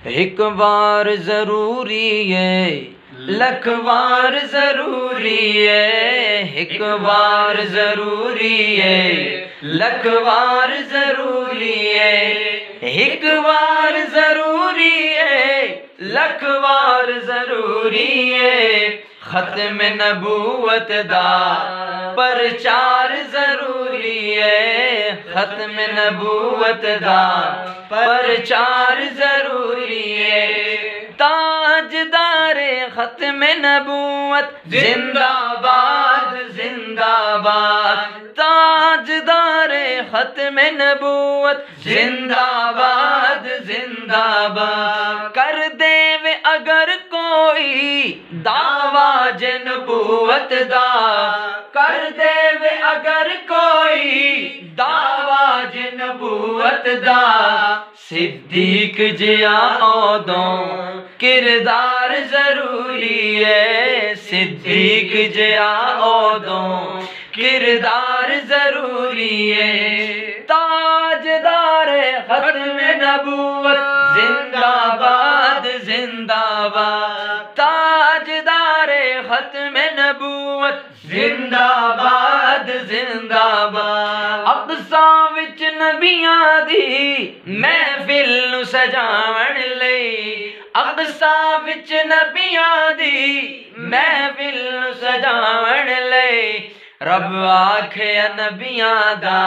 एक बार जरूरी है, लख बार जरूरी है। एक बार जरूरी है, लख बार जरूरी है। एक बार जरूरी है, लख बार जरूरी है। खत्म नबूवत दा प्रचार जरूरी है। खत्म नबूवत दा प्रचार जरूरी है। ताजदारे खत्म नबूवत जिंदाबाद जिंदाबाद। ताजदारे खत्म नबूवत जिंदाबाद जिंदाबाद। कर देवे अगर कोई दावा नबूवत दा, कर देवे अगर कोई दावा नबूवत दा। सिद्दीक जिया ओदों किरदार जरूरी है। सिद्दीक जिया ओदों किरदार जरूरी है। ताजदारे खत्म नबूवत जिंदाबाद जिंदाबाद। ताजदारे खत्म नबूवत जिंदाबाद जिंदाबाद। अक़सा विच नबियां दी महफिल नूं सजावण लई। अक़सा विच नबियां दी महफिल नूं सजावण लई। रब आखे नबियां दा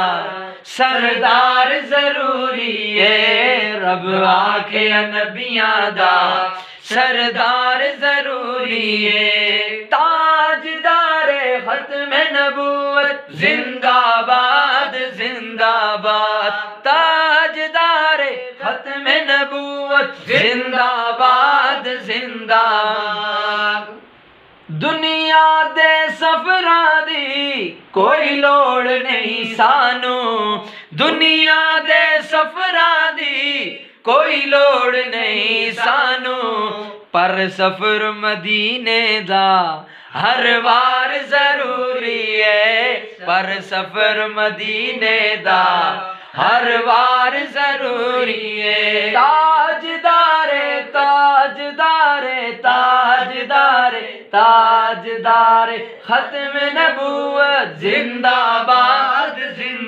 सरदार जरूरी है। रब आखे नबियां दा सरदार जरूरी है। ताजदारे खत्म नबूवत जिंदाबाद जिंदाबाद। ताजदारे खत्म नबूवत जिंदाबाद जिंदाबाद। दुनिया दे सफरां दी कोई लोड़ नहीं सानू। दुनिया दे सफरां दी कोई लोड़ नहीं सानू। पर सफर मदीने दा हर बार जरूरी है। पर सफर मदीने दा हर बार जरूरी है। ताजदारे ताजदारे ताजदारे ताजदारे खत्म नबूवत जिंदाबाद जिंदाबाद।